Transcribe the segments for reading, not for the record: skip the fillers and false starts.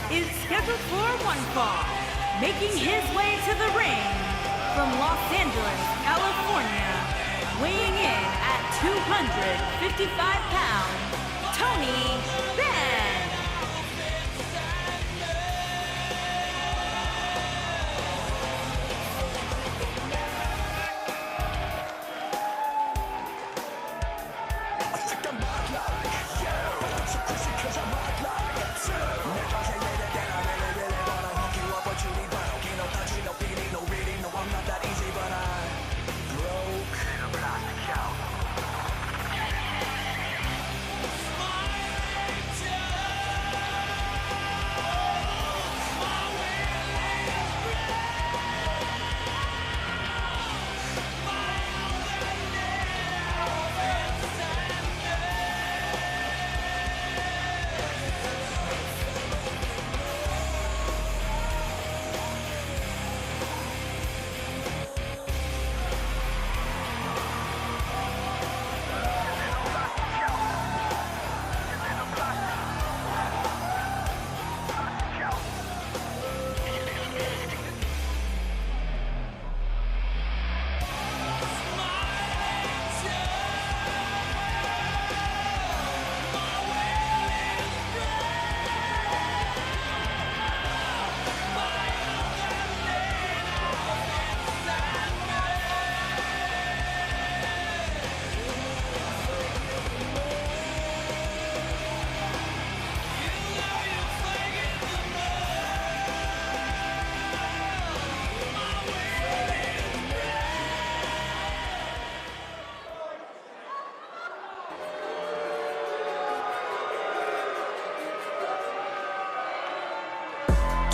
Is scheduled for one fall, making his way to the ring from Los Angeles, California, weighing in at 255 pounds, Tony Benz.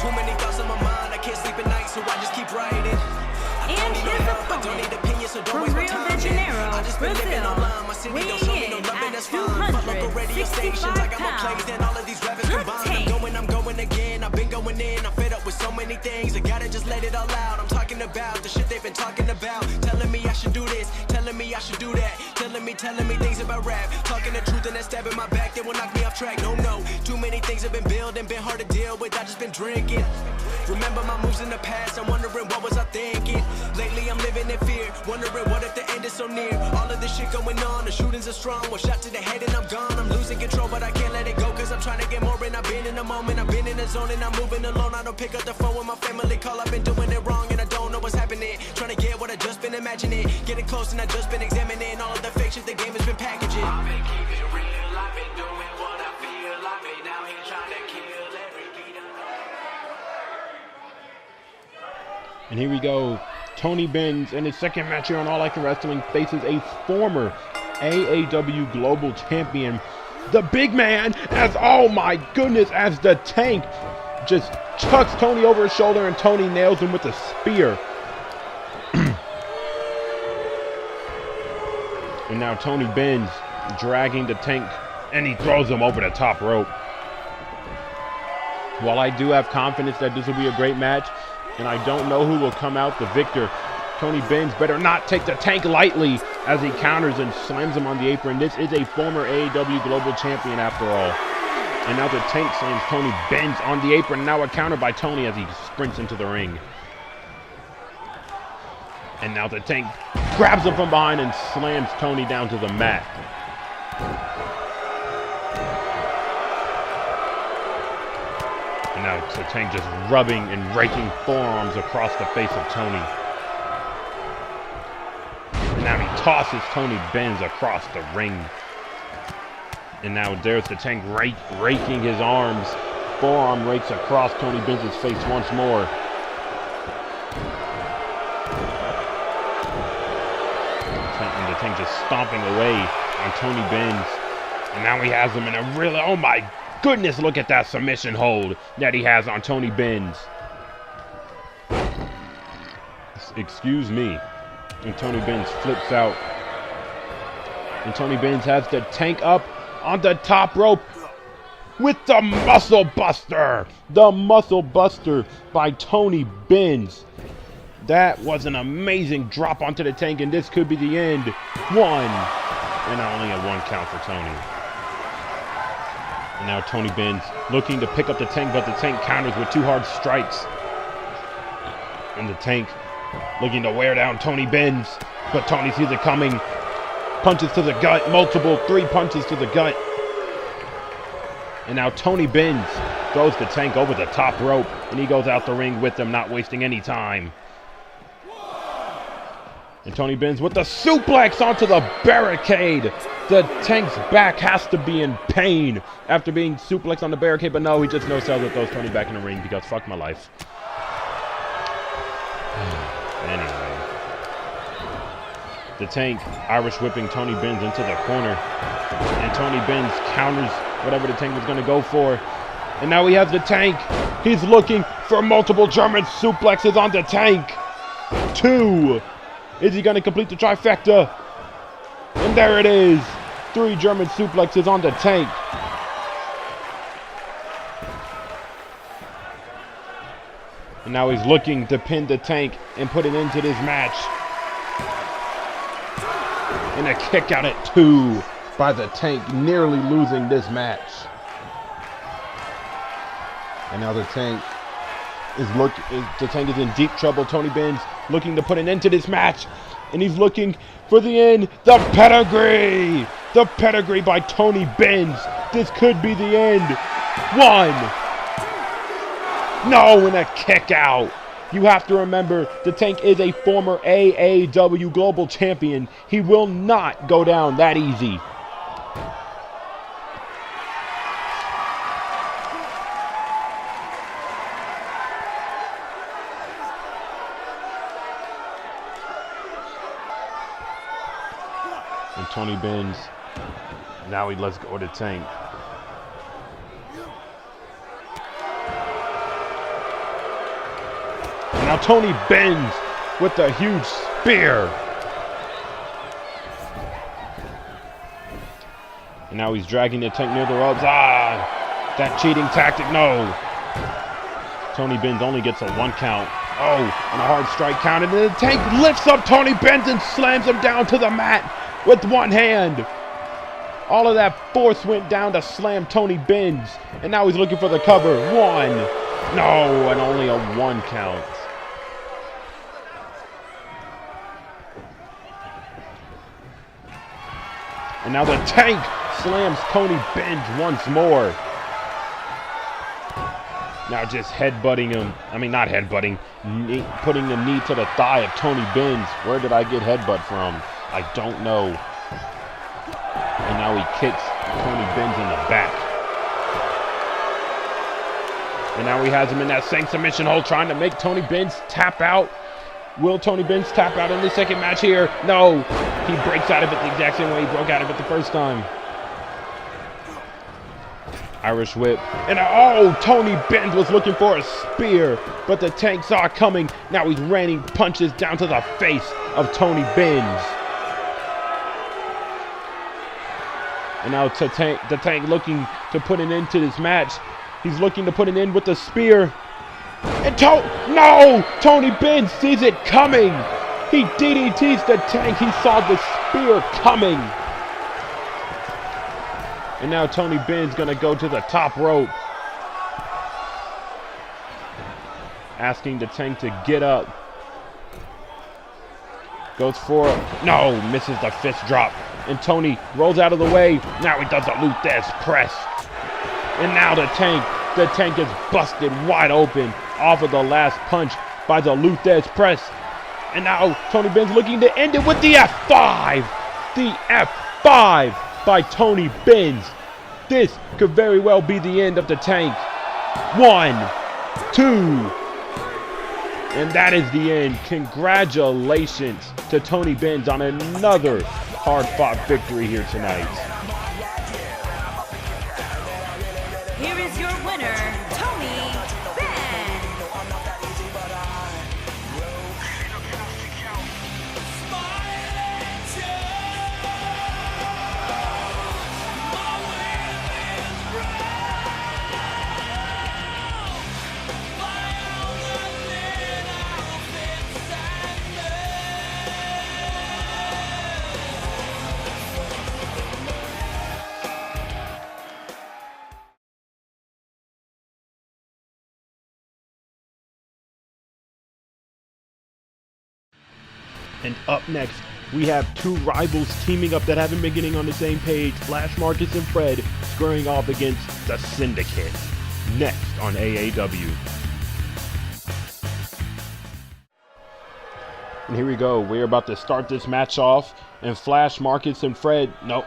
Too many thoughts on my mind, I can't sleep at night, so I just keep writing. And his opponent from Rio de Janeiro, Brazil, weighing in at 265 pounds, I'm going again, I've been going in, I'm fed up with so many things, I gotta just let it all out. I'm talking about the shit they've been talking about, telling me I should do this, telling me I should do that, telling me things about rap, talking the truth and that stab in my back, they will knock me off track. No, too many things have been building, been hard to deal with, I just been drinking. Remember my moves in the past, I'm wondering what was I thinking. Lately I'm living in fear, wondering what if the end is so near. All of this shit going on, the shootings are strong, one shot to the head and I'm gone. I'm losing control but I can't let it go, cause I'm trying to get more and I've been in the moment, I've been in the zone and I'm moving alone. I don't pick up the phone when my family call, I've been doing it wrong and I don't know what's happening. Trying to get what I just been imagining, getting close and I just been examining all of the fake shit the game has been packaging. I've been keeping it real, I've been doing what I feel, I've been out here trying to kill every beat. And here we go. Tony Benz in his second match here on All Action Wrestling faces a former AAW Global Champion, the big man, as oh my goodness, as the Tank just chucks Tony over his shoulder and Tony nails him with a spear. And now Tony Benz dragging the Tank and he throws him over the top rope. While I do have confidence that this will be a great match, and I don't know who will come out the victor, Tony Benz better not take the Tank lightly as he counters and slams him on the apron. This is a former AAW Global Champion after all. And now the Tank slams Tony Benz on the apron. Now a counter by Tony as he sprints into the ring. And now the Tank grabs him from behind and slams Tony down to the mat. And now the Tank just rubbing and raking forearms across the face of Tony. And now he tosses Tony Benz across the ring. And now there's the Tank raking his arms. Forearm rakes across Tony Benz's face once more. And the Tank just stomping away on Tony Benz. And now he has him in a really, oh my goodness, look at that submission hold that he has on Tony Benz. Excuse me. And Tony Benz flips out. And Tony Benz has the Tank up on the top rope with the Muscle Buster. The Muscle Buster by Tony Benz. That was an amazing drop onto the Tank, and this could be the end. One. And only a 1 count for Tony. And now Tony Benz looking to pick up the Tank, but the Tank counters with 2 hard strikes. And the Tank looking to wear down Tony Benz, but Tony sees it coming. Punches to the gut, multiple 3 punches to the gut. And now Tony Benz throws the Tank over the top rope, and he goes out the ring with them, not wasting any time. And Tony Benz with the suplex onto the barricade. The Tank's back has to be in pain after being suplexed on the barricade, but no, he just no-sells it, throws Tony back in the ring because fuck my life. Anyway. The Tank Irish whipping Tony Benz into the corner. And Tony Benz counters whatever the Tank was going to go for. And now he has the Tank. He's looking for multiple German suplexes on the Tank. 2. Is he going to complete the trifecta? And there it is. 3 German suplexes on the Tank. And now he's looking to pin the Tank and put it into this match. And a kick out at 2 by the Tank, nearly losing this match. And now the Tank is in deep trouble. Tony Benz looking to put an end to this match. And he's looking for the end. The pedigree! The pedigree by Tony Benz. This could be the end. 1. No, and a kick out. You have to remember, the Tank is a former AAW Global Champion. He will not go down that easy. And Tony Benz, now he lets go of the Tank. And now Tony Benz with a huge spear. And now he's dragging the Tank near the ropes. Ah, that cheating tactic, no. Tony Benz only gets a 1 count. Oh, and a hard strike count. And then the Tank lifts up Tony Benz and slams him down to the mat with 1 hand. All of that force went down to slam Tony Benz. And now he's looking for the cover. 1. No, and only a 1 count. And now the Tank slams Tony Benz once more. Now just headbutting him. I mean, not headbutting. Putting the knee to the thigh of Tony Benz. Where did I get headbutt from? I don't know. And now he kicks Tony Benz in the back. And now he has him in that same submission hold, trying to make Tony Benz tap out. Will Tony Benz tap out in the second match here? No. He breaks out of it the exact same way he broke out of it the first time. Irish whip. And oh, Tony Benz was looking for a spear, but the Tank saw it coming. Now he's raining punches down to the face of Tony Benz. And now the Tank looking to put an end to this match. He's looking to put an end with the spear. And no! Tony Benz sees it coming. He DDTs the Tank. He saw the spear coming. And now Tony Benz gonna go to the top rope, asking the Tank to get up. Goes for it. No, misses the fist drop. And Tony rolls out of the way. Now he does a Luthez press. And now the Tank is busted wide open off of the last punch by the Luthez press. And now Tony Benz looking to end it with the F5. The F5 by Tony Benz. This could very well be the end of the Tank. 1, 2. And that is the end. Congratulations to Tony Benz on another hard-fought victory here tonight. Here is your winner, Tony Benz. And up next, we have two rivals teaming up that haven't been getting on the same page. Flash Marcus and Fred squaring off against the Syndicate. Next on AAW. And here we go. We're about to start this match off. And Flash Marcus and Fred, nope.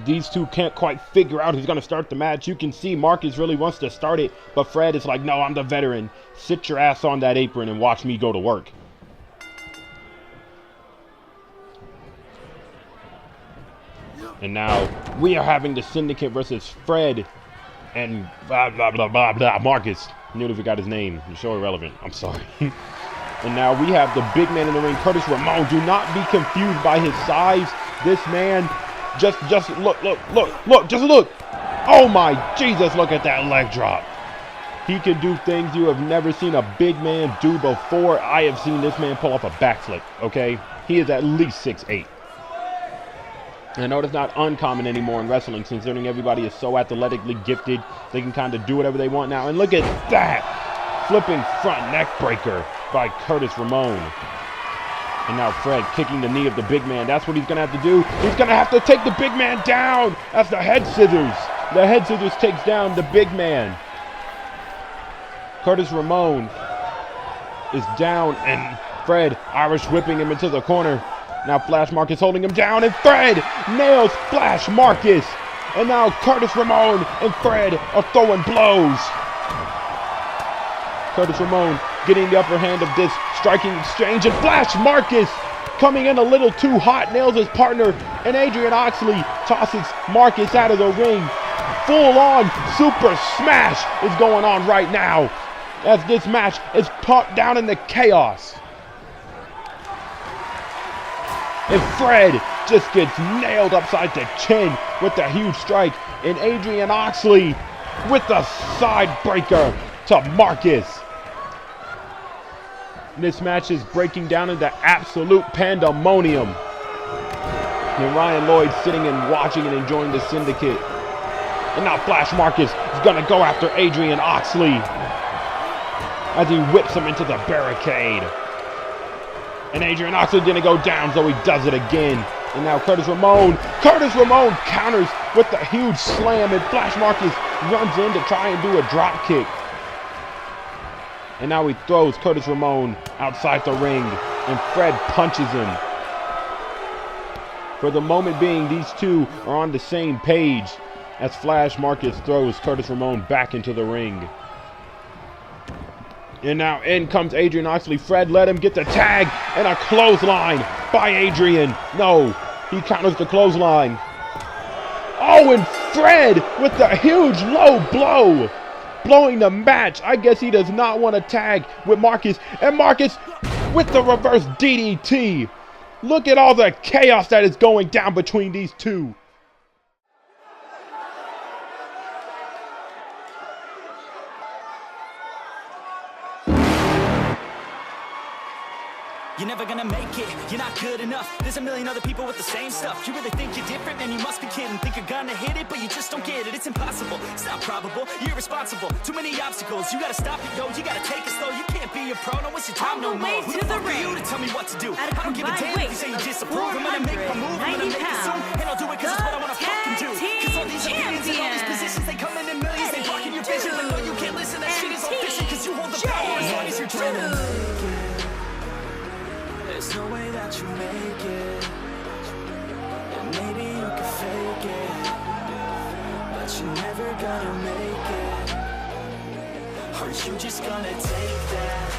These two can't quite figure out who's going to start the match. You can see Marcus really wants to start it, but Fred is like, no, I'm the veteran. Sit your ass on that apron and watch me go to work. And now we are having the Syndicate versus Fred and blah, blah, blah, blah, blah. Marcus. Nearly forgot his name. It's so irrelevant. I'm sorry. And now we have the big man in the ring, Curtis Ramon. Do not be confused by his size. This man, just look, just look. Oh my Jesus, look at that leg drop. He can do things you have never seen a big man do before. I have seen this man pull off a backflip, okay? He is at least 6'8". And I know it's not uncommon anymore in wrestling, considering everybody is so athletically gifted. They can kind of do whatever they want now. And look at that! Flipping front neck breaker by Curtis Ramon. And now Fred kicking the knee of the big man. That's what he's going to have to do. He's going to have to take the big man down. That's the head scissors. The head scissors takes down the big man. Curtis Ramon is down, and Fred Irish whipping him into the corner. Now Flash Marcus holding him down, and Fred nails Flash Marcus. And now Curtis Ramon and Fred are throwing blows. Curtis Ramon getting the upper hand of this striking exchange, and Flash Marcus coming in a little too hot, nails his partner, and Adrian Oxley tosses Marcus out of the ring. Full on super smash is going on right now as this match is pumped down into chaos. And Fred just gets nailed upside the chin with the huge strike. And Adrian Oxley with the side breaker to Marcus. This match is breaking down into absolute pandemonium. And Ryan Lloyd sitting and watching and enjoying the Syndicate. And now Flash Marcus is going to go after Adrian Oxley as he whips him into the barricade. And Adrian Oxley didn't go down, so he does it again. And now Curtis Ramon counters with the huge slam, and Flash Marcus runs in to try and do a drop kick. And now he throws Curtis Ramon outside the ring, and Fred punches him. For the moment being, these two are on the same page as Flash Marcus throws Curtis Ramon back into the ring. And now in comes Adrian Oxley. Fred let him get the tag, and a clothesline by Adrian. No, he counters the clothesline. Oh, and Fred with the huge low blow, blowing the match. I guess he does not want to tag with Marcus. And Marcus with the reverse DDT. Look at all the chaos that is going down between these two. You're never gonna make it, you're not good enough. There's a million other people with the same stuff. You really think you're different? Man, you must be kidding. Think you're gonna hit it, but you just don't get it. It's impossible, it's not probable, you're irresponsible. Too many obstacles, you gotta stop it, yo. You gotta take it slow, you can't be a pro. Don't waste your time no more. Who the fuck are you to tell me what to do? I don't give a damn if you say you disapprove. I'm gonna make my move, I'm gonna make it soon. And I'll do it cause it's what I wanna fucking do. Cause all these opinions and all these positions, they come in millions. They blocking your vision, but no, you can't listen. That shit is all fishing cause you hold the power as long as you're dreaming. There's no way that you make it, and maybe you can fake it, but you're never gonna make it. Aren't you just gonna take that?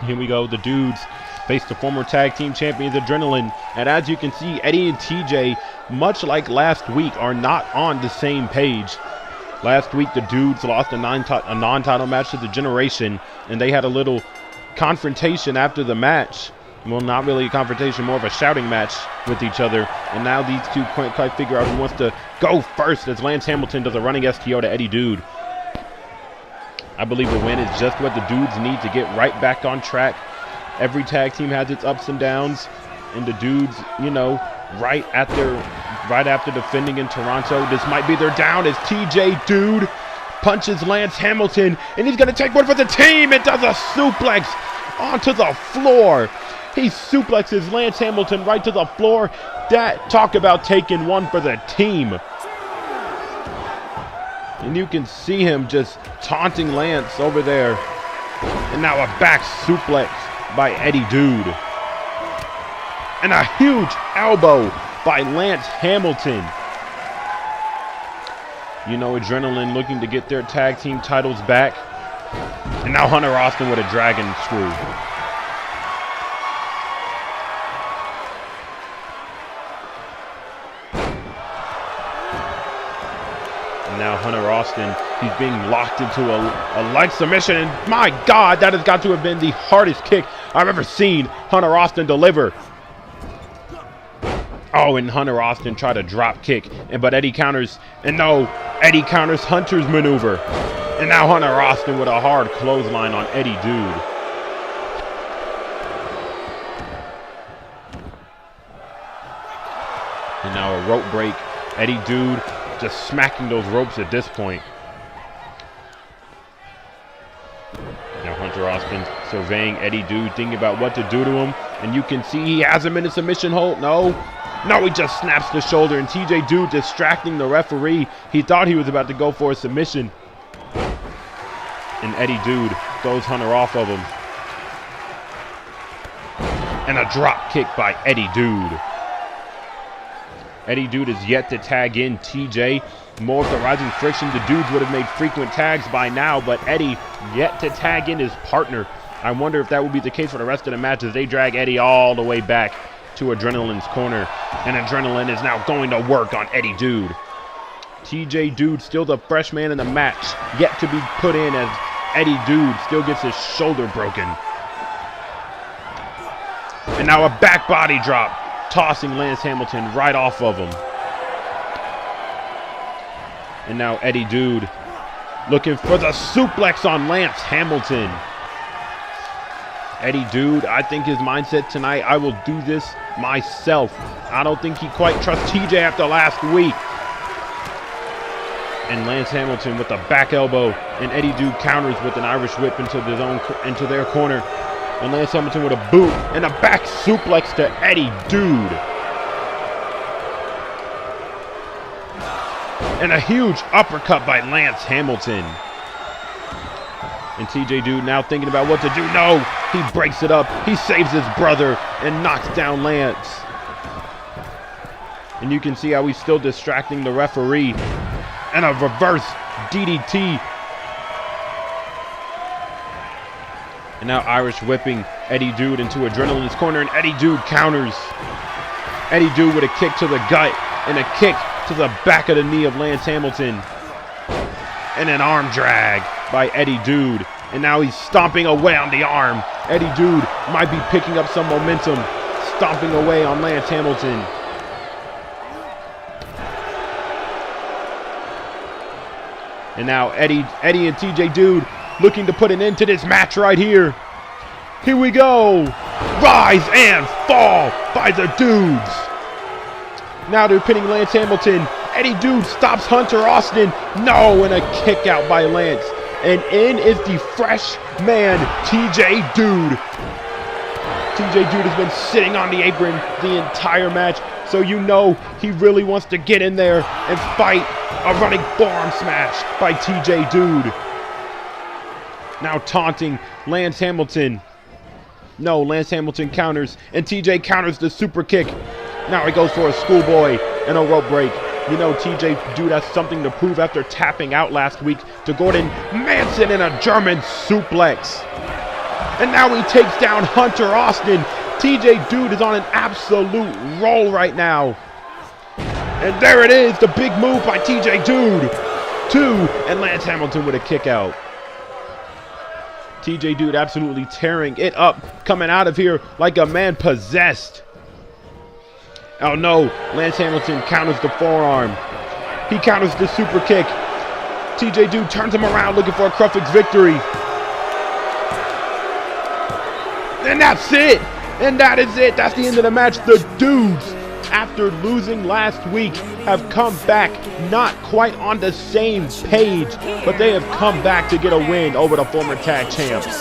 Here we go. The dudes face the former tag team champions Adrenaline. And as you can see, Eddie and TJ, much like last week, are not on the same page. Last week, the dudes lost a non-title match to the Generation, and they had a little confrontation after the match. Well, not really a confrontation, more of a shouting match with each other. And now these two can't quite figure out who wants to go first, as Lance Hamilton does a running STO to Eddie Dude. I believe the win is just what the dudes need to get right back on track. Every tag team has its ups and downs, and the dudes, you know, right after defending in Toronto, this might be their down as TJ Dude punches Lance Hamilton, and he's going to take one for the team. It does a suplex onto the floor. He suplexes Lance Hamilton right to the floor. Talk about taking one for the team. And you can see him just taunting Lance over there. And now a back suplex by Eddie Dude. And a huge elbow by Lance Hamilton. You know, Adrenaline looking to get their tag team titles back. And now Hunter Austin with a dragon screw. And now Hunter Austin, he's being locked into a leg submission. And my God, that has got to have been the hardest kick I've ever seen Hunter Austin deliver. Oh, and Hunter Austin tried a drop kick, but Eddie counters. And no, Eddie counters Hunter's maneuver. And now Hunter Austin with a hard clothesline on Eddie Dude. And now a rope break. Eddie Dude just smacking those ropes at this point. Now Hunter Austin surveying Eddie Dude, thinking about what to do to him. And you can see he has him in a submission hold. No, he just snaps the shoulder. And TJ Dude distracting the referee. He thought he was about to go for a submission. And Eddie Dude throws Hunter off of him. And a drop kick by Eddie Dude. Eddie Dude is yet to tag in TJ. More of the rising friction. The dudes would have made frequent tags by now, but Eddie yet to tag in his partner. I wonder if that will be the case for the rest of the match as they drag Eddie all the way back to Adrenaline's corner. And Adrenaline is now going to work on Eddie Dude. TJ Dude still the fresh man in the match, yet to be put in as Eddie Dude still gets his shoulder broken. And now a back body drop, tossing Lance Hamilton right off of him. And now Eddie Dude looking for the suplex on Lance Hamilton. Eddie Dude, I think his mindset tonight, I will do this myself. I don't think he quite trusts TJ after last week. And Lance Hamilton with the back elbow, and Eddie Dude counters with an Irish whip into their corner. And Lance Hamilton with a boot and a back suplex to Eddie Dude. And a huge uppercut by Lance Hamilton. And TJ Dude now thinking about what to do. No, he breaks it up. He saves his brother and knocks down Lance. And you can see how he's still distracting the referee. And a reverse DDT. And now Irish whipping Eddie Dude into Adrenaline's corner, and Eddie Dude counters. Eddie Dude with a kick to the gut and a kick to the back of the knee of Lance Hamilton. And an arm drag by Eddie Dude. And now he's stomping away on the arm. Eddie Dude might be picking up some momentum, stomping away on Lance Hamilton. And now Eddie and TJ Dude looking to put an end to this match right here. Here we go. Rise and fall by the dudes. Now they're pinning Lance Hamilton. Eddie Dude stops Hunter Austin. No, and a kick out by Lance. And in is the fresh man, TJ Dude. TJ Dude has been sitting on the apron the entire match, so you know he really wants to get in there and fight. A running forearm smash by TJ Dude. Now taunting Lance Hamilton. No, Lance Hamilton counters, and TJ counters the super kick. Now he goes for a schoolboy and a rope break. You know TJ Dude has something to prove after tapping out last week to Gordon Manson in a German suplex. And now he takes down Hunter Austin. TJ Dude is on an absolute roll right now. And there it is, the big move by TJ Dude. 2, and Lance Hamilton with a kick out. TJ Dude absolutely tearing it up, coming out of here like a man possessed. Oh no, Lance Hamilton counters the forearm. He counters the super kick. TJ Dude turns him around looking for a Crucifix victory. And that's it. And that is it. That's the end of the match. The Dudes, after losing last week, have come back not quite on the same page, but they have come back to get a win over the former tag champs.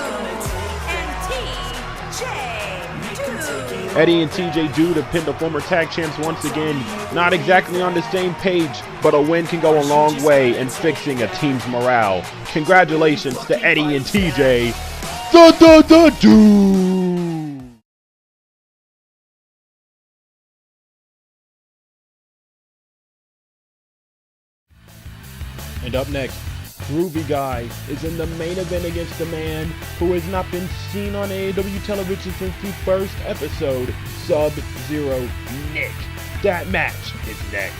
Eddie and TJ Dude have pinned the former tag champs once again. Not exactly on the same page, but a win can go a long way in fixing a team's morale. Congratulations to Eddie and TJ. The Dude. And up next, Groovy Guy is in the main event against a man who has not been seen on AAW television since the first episode, Sub-Zero Nick. That match is next.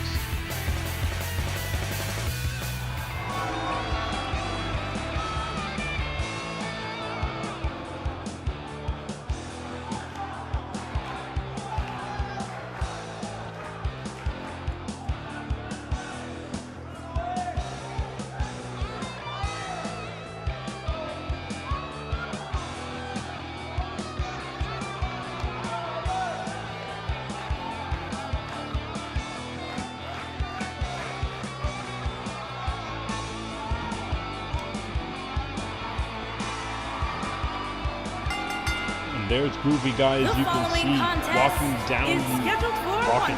There's Groovy Guy, as you can see,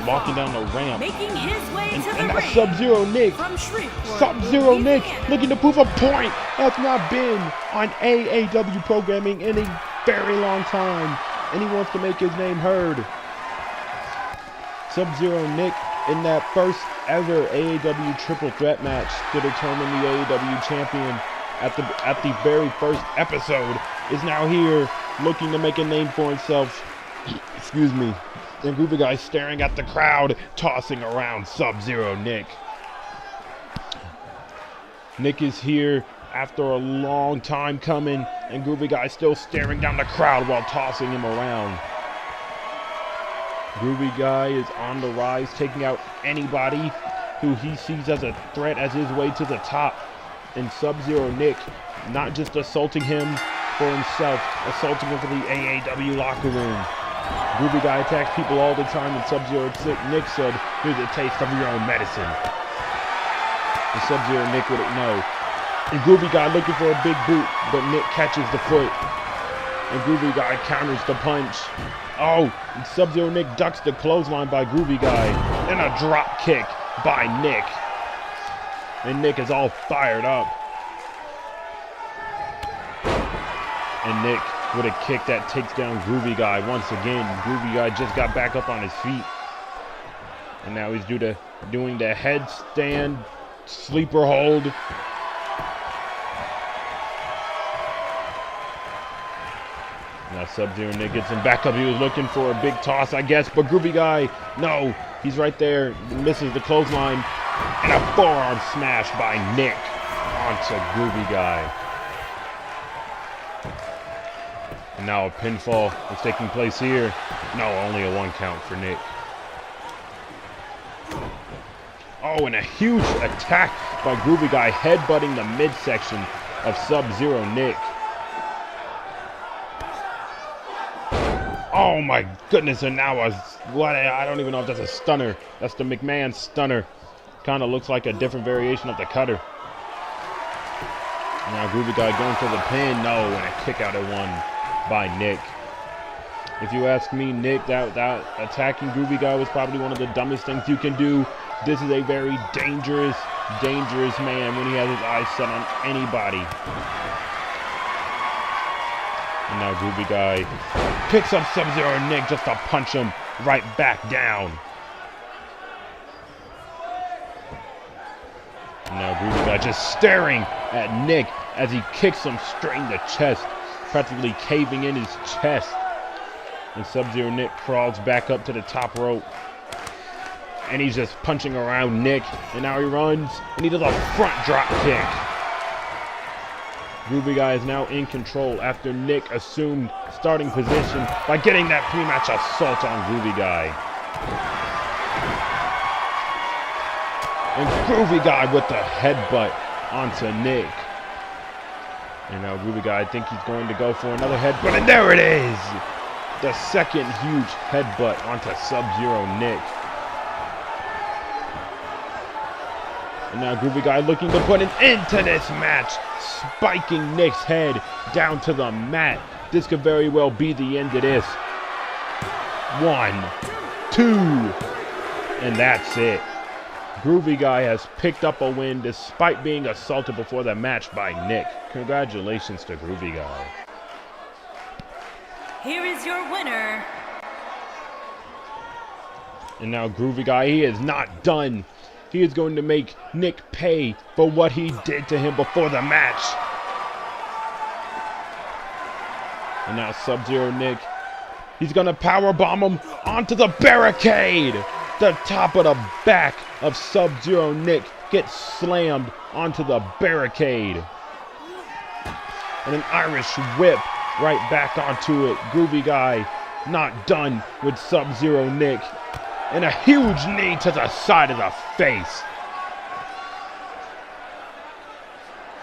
walking down the ramp. Making his way And to the that's ring Sub-Zero Nick. from Shreveport, Sub-Zero Nick Louisiana. looking to prove a point. Has not been on AAW programming in a very long time, and he wants to make his name heard. Sub-Zero Nick in that first ever AAW triple threat match to determine the AAW champion at the very first episode is now here looking to make a name for himself. Excuse me. And Groovy Guy staring at the crowd, tossing around Sub-Zero Nick. Nick is here after a long time coming, and Groovy Guy still staring down the crowd while tossing him around. Groovy Guy is on the rise, taking out anybody who he sees as a threat as his way to the top. And Sub-Zero Nick not just assaulting him for himself, assaulting him for the AAW locker room. Groovy Guy attacks people all the time, and Sub-Zero Nick said, "Here's a taste of your own medicine." And Sub-Zero Nick wouldn't know. And Groovy Guy looking for a big boot, but Nick catches the foot. And Groovy Guy counters the punch. Oh, and Sub-Zero Nick ducks the clothesline by Groovy Guy, and a drop kick by Nick. And Nick is all fired up. And Nick with a kick that takes down Groovy Guy once again. Groovy Guy just got back up on his feet. And now he's doing the headstand sleeper hold. Now Sub-Zero Nick gets him back up. He was looking for a big toss, I guess, but Groovy Guy, no, he's right there, misses the clothesline, and a forearm smash by Nick onto Groovy Guy. And now a pinfall is taking place here. No, only a 1 count for Nick. Oh, and a huge attack by Groovy Guy, headbutting the midsection of Sub-Zero Nick. Oh my goodness, and now I don't even know if that's a stunner. That's the McMahon stunner. Kind of looks like a different variation of the cutter. Now Groovy Guy going for the pin. No, and a kick out at 1 by Nick. If you ask me, Nick, that attacking Groovy Guy was probably one of the dumbest things you can do. This is a very dangerous man when he has his eyes set on anybody. And now Groovy Guy picks up Sub-Zero Nick just to punch him right back down. And now Groovy Guy just staring at Nick as he kicks him straight in the chest. practically caving in his chest. And Sub-Zero Nick crawls back up to the top rope. And he's just punching around Nick. And now he runs and he does a front drop kick. Groovy Guy is now in control after Nick assumed starting position by getting that pre-match assault on Groovy Guy. And Groovy Guy with the headbutt onto Nick. And now Groovy Guy, I think he's going to go for another headbutt, and there it is! The second huge headbutt onto Sub-Zero Nick. And now Groovy Guy looking to put an end to this match, spiking Nick's head down to the mat. This could very well be the end of this. 1, 2, and that's it. Groovy Guy has picked up a win despite being assaulted before the match by Nick. Congratulations to Groovy Guy. Here is your winner. And now Groovy Guy, he is not done. He is going to make Nick pay for what he did to him before the match. And now Sub-Zero Nick, he's going to powerbomb him onto the barricade. The top of the back of Sub-Zero Nick gets slammed onto the barricade. And an Irish whip right back onto it. Groovy Guy not done with Sub-Zero Nick. And a huge knee to the side of the face.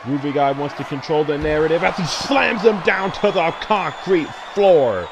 Groovy Guy wants to control the narrative as he slams him down to the concrete floor.